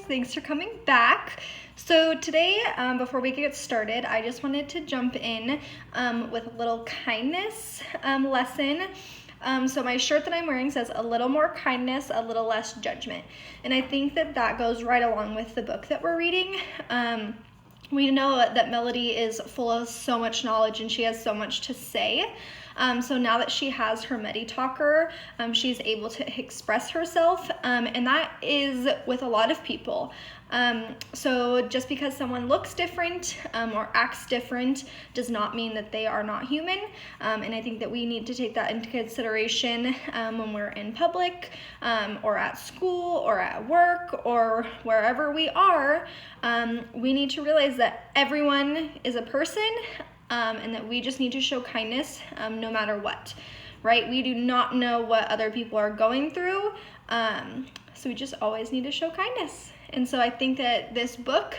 Thanks for coming back. So today, before we get started, I just wanted to jump in with a little kindness lesson. So my shirt that I'm wearing says a little more kindness, a little less judgment. And I think that goes right along with the book that we're reading. We know that Melody is full of so much knowledge and she has so much to say. So now that she has her MediTalker, she's able to express herself, and that is with a lot of people. So just because someone looks different or acts different does not mean that they are not human, and I think that we need to take that into consideration when we're in public or at school or at work or wherever we are. We need to realize that everyone is a person, and that we just need to show kindness no matter what, right? We do not know what other people are going through, so we just always need to show kindness. And so I think that this book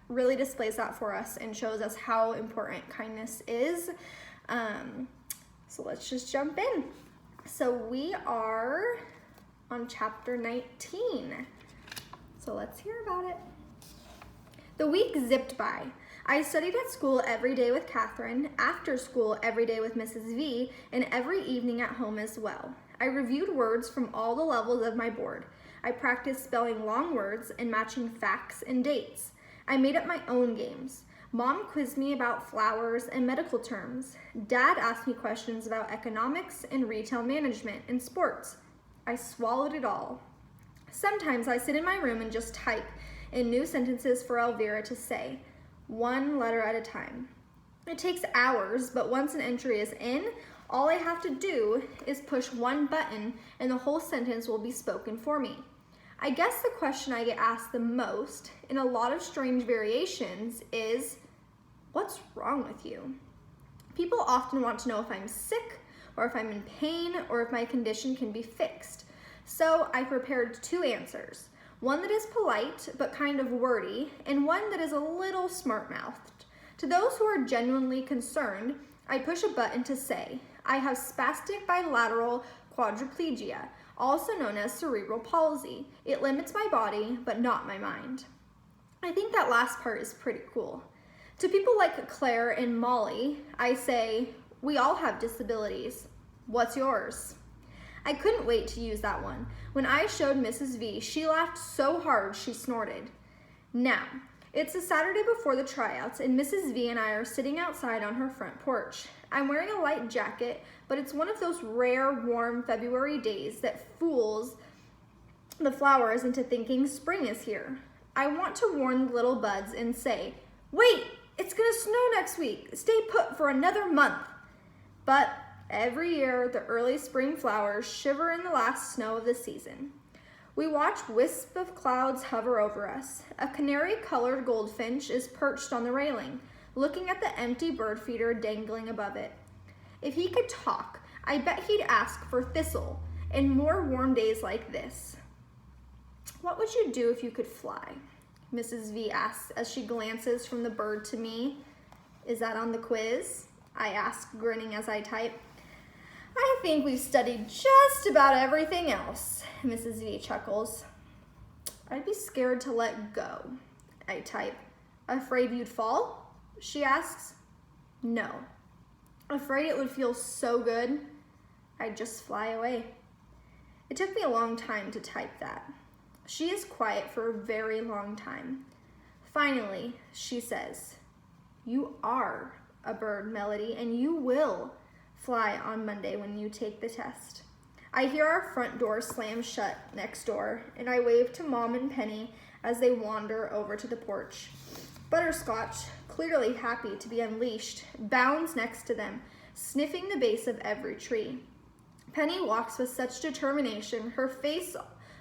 really displays that for us and shows us how important kindness is. So let's just jump in. So we are on chapter 19. So let's hear about it. The week zipped by. I studied at school every day with Catherine, after school every day with Mrs. V, and every evening at home as well. I reviewed words from all the levels of my board. I practiced spelling long words and matching facts and dates. I made up my own games. Mom quizzed me about flowers and medical terms. Dad asked me questions about economics and retail management and sports. I swallowed it all. Sometimes I sit in my room and just type in new sentences for Elvira to say, one letter at a time. It takes hours, but once an entry is in, all I have to do is push one button and the whole sentence will be spoken for me. I guess the question I get asked the most, in a lot of strange variations, is, what's wrong with you? People often want to know if I'm sick, or if I'm in pain, or if my condition can be fixed. So I prepared two answers. One that is polite, but kind of wordy, and one that is a little smart-mouthed. To those who are genuinely concerned, I push a button to say, I have spastic bilateral quadriplegia, also known as cerebral palsy. It limits my body, but not my mind. I think that last part is pretty cool. To people like Claire and Molly, I say, we all have disabilities. What's yours? I couldn't wait to use that one. When I showed Mrs. V, she laughed so hard she snorted. Now, it's a Saturday before the tryouts, and Mrs. V and I are sitting outside on her front porch. I'm wearing a light jacket, but it's one of those rare, warm February days that fools the flowers into thinking spring is here. I want to warn the little buds and say, wait, it's gonna snow next week. Stay put for another month. But every year, the early spring flowers shiver in the last snow of the season. We watch wisps of clouds hover over us. A canary-colored goldfinch is perched on the railing, looking at the empty bird feeder dangling above it. If he could talk, I bet he'd ask for thistle and more warm days like this. What would you do if you could fly? Mrs. V asks as she glances from the bird to me. Is that on the quiz? I ask, grinning as I type. I think we've studied just about everything else, Mrs. V chuckles. I'd be scared to let go, I type. Afraid you'd fall? She asks. No. Afraid it would feel so good, I'd just fly away. It took me a long time to type that. She is quiet for a very long time. Finally, she says, you are a bird, Melody, and you will fly on Monday when you take the test. I hear our front door slam shut next door, and I wave to Mom and Penny as they wander over to the porch. Butterscotch, clearly happy to be unleashed, bounds next to them, sniffing the base of every tree. Penny walks with such determination, her face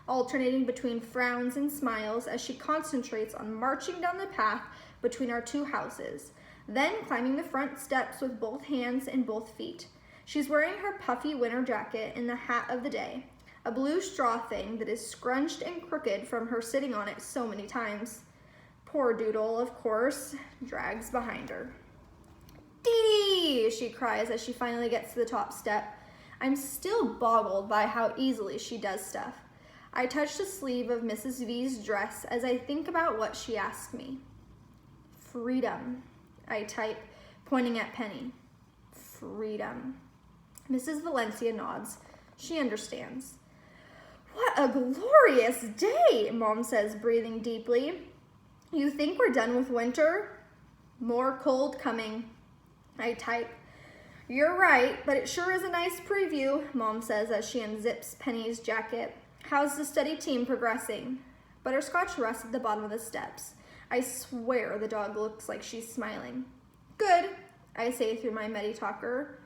alternating between frowns and smiles as she concentrates on marching down the path between our two houses, then climbing the front steps with both hands and both feet. She's wearing her puffy winter jacket and the hat of the day, a blue straw thing that is scrunched and crooked from her sitting on it so many times. Poor Doodle, of course, drags behind her. Dee! She cries as she finally gets to the top step. I'm still boggled by how easily she does stuff. I touch the sleeve of Mrs. V's dress as I think about what she asked me. Freedom, I type, pointing at Penny. Freedom. Mrs. Valencia nods. She understands. What a glorious day, Mom says, breathing deeply. You think we're done with winter? More cold coming, I type. You're right, but it sure is a nice preview, Mom says as she unzips Penny's jacket. How's the study team progressing? Butterscotch rests at the bottom of the steps. I swear the dog looks like she's smiling. Good, I say through my Medi-talker.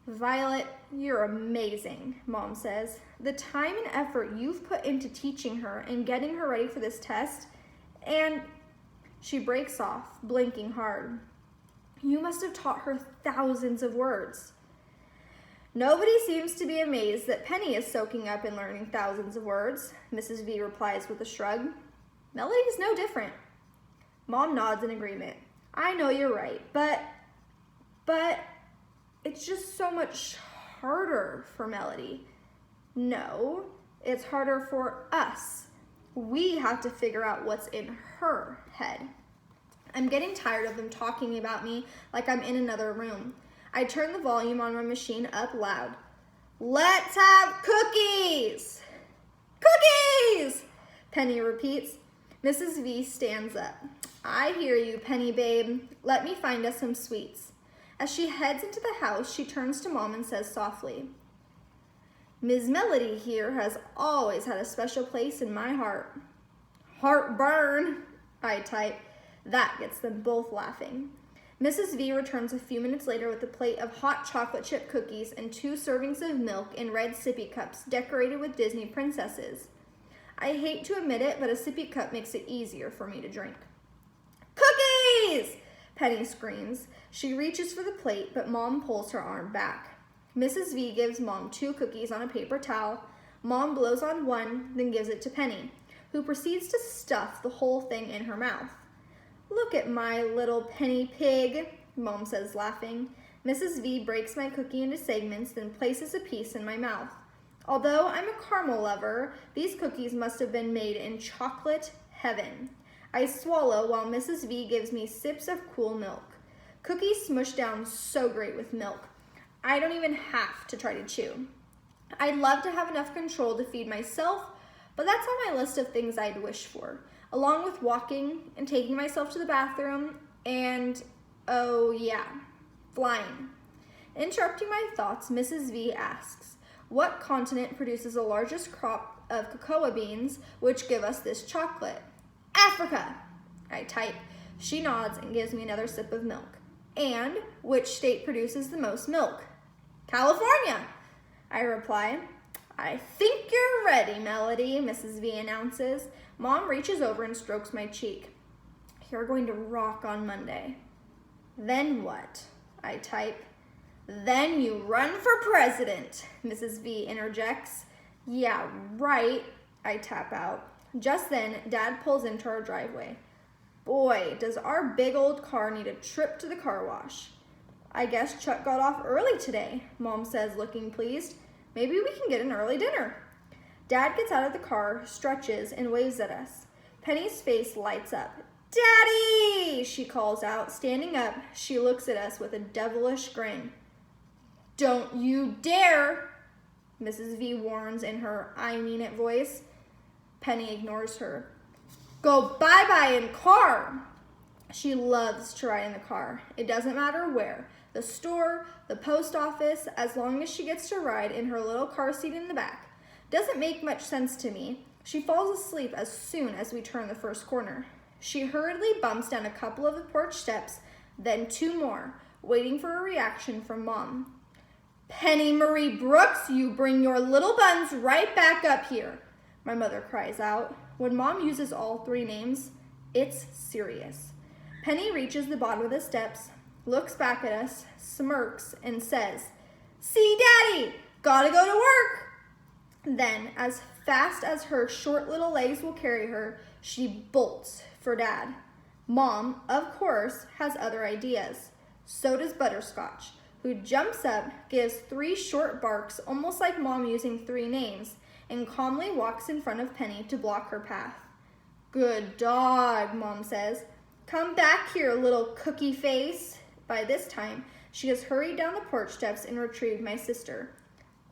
Violet, you're amazing, Mom says. The time and effort you've put into teaching her and getting her ready for this test, and she breaks off, blinking hard. You must have taught her thousands of words. Nobody seems to be amazed that Penny is soaking up and learning thousands of words, Mrs. V replies with a shrug. Melody's no different. Mom nods in agreement. I know you're right, but it's just so much harder for Melody. No, it's harder for us. We have to figure out what's in her head. I'm getting tired of them talking about me like I'm in another room. I turn the volume on my machine up loud. Let's have cookies! Cookies! Penny repeats. Mrs. V stands up. I hear you, Penny babe. Let me find us some sweets. As she heads into the house, she turns to Mom and says softly, Ms. Melody here has always had a special place in my heart. Heartburn, I type. That gets them both laughing. Mrs. V returns a few minutes later with a plate of hot chocolate chip cookies and 2 servings of milk in red sippy cups decorated with Disney princesses. I hate to admit it, but a sippy cup makes it easier for me to drink. Cookies! Penny screams. She reaches for the plate, but Mom pulls her arm back. Mrs. V gives Mom 2 cookies on a paper towel. Mom blows on one, then gives it to Penny, who proceeds to stuff the whole thing in her mouth. Look at my little Penny pig, Mom says, laughing. Mrs. V breaks my cookie into segments, then places a piece in my mouth. Although I'm a caramel lover, these cookies must have been made in chocolate heaven. I swallow while Mrs. V gives me sips of cool milk. Cookies smush down so great with milk. I don't even have to try to chew. I'd love to have enough control to feed myself, but that's on my list of things I'd wish for, along with walking and taking myself to the bathroom and, oh yeah, flying. Interrupting my thoughts, Mrs. V asks, what continent produces the largest crop of cocoa beans which give us this chocolate? Africa, I type. She nods and gives me another sip of milk. And which state produces the most milk? California, I reply. I think you're ready, Melody, Mrs. V announces. Mom reaches over and strokes my cheek. You're going to rock on Monday. Then what? I type. Then you run for president, Mrs. V interjects. Yeah, right, I tap out. Just then, Dad pulls into our driveway. Boy, does our big old car need a trip to the car wash. I guess Chuck got off early today, Mom says, looking pleased. Maybe we can get an early dinner. Dad gets out of the car, stretches, and waves at us. Penny's face lights up. Daddy, she calls out. Standing up, she looks at us with a devilish grin. Don't you dare, Mrs. V warns in her I mean it voice. Penny ignores her. Go bye-bye in car. She loves to ride in the car. It doesn't matter where. The store, the post office, as long as she gets to ride in her little car seat in the back. Doesn't make much sense to me. She falls asleep as soon as we turn the first corner. She hurriedly bumps down a couple of the porch steps, then 2 more, waiting for a reaction from Mom. Penny Marie Brooks, you bring your little buns right back up here, my mother cries out. When Mom uses all 3 names, it's serious. Penny reaches the bottom of the steps, looks back at us, smirks, and says, See, Daddy, gotta go to work. Then, as fast as her short little legs will carry her, she bolts for Dad. Mom, of course, has other ideas. So does Butterscotch, who jumps up, gives 3 short barks, almost like Mom using 3 names, and calmly walks in front of Penny to block her path. Good dog, Mom says. Come back here, little cookie face. By this time, she has hurried down the porch steps and retrieved my sister.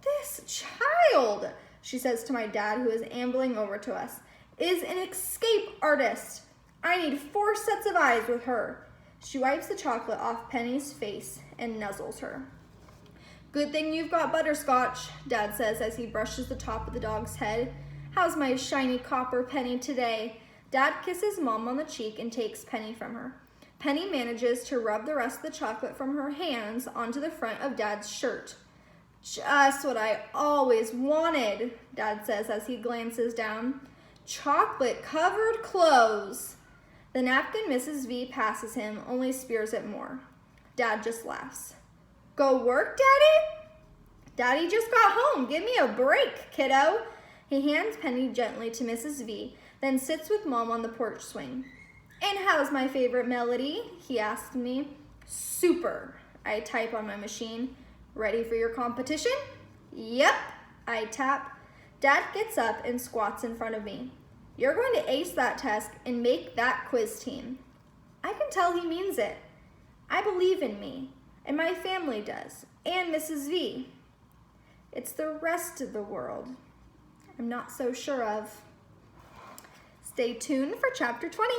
This child, she says to my dad, who is ambling over to us, is an escape artist. I need 4 sets of eyes with her. She wipes the chocolate off Penny's face and nuzzles her. Good thing you've got butterscotch, Dad says as he brushes the top of the dog's head. How's my shiny copper Penny today? Dad kisses Mom on the cheek and takes Penny from her. Penny manages to rub the rest of the chocolate from her hands onto the front of Dad's shirt. Just what I always wanted, Dad says as he glances down. Chocolate-covered clothes. The napkin Mrs. V passes him only spears it more. Dad just laughs. Go work, Daddy? Daddy just got home. Give me a break, kiddo. He hands Penny gently to Mrs. V, then sits with Mom on the porch swing. And how's my favorite melody? He asked me. Super, I type on my machine. Ready for your competition? Yep, I tap. Dad gets up and squats in front of me. You're going to ace that test and make that quiz team. I can tell he means it. I believe in me, and my family does, and Mrs. V. It's the rest of the world I'm not so sure of. Stay tuned for chapter 20.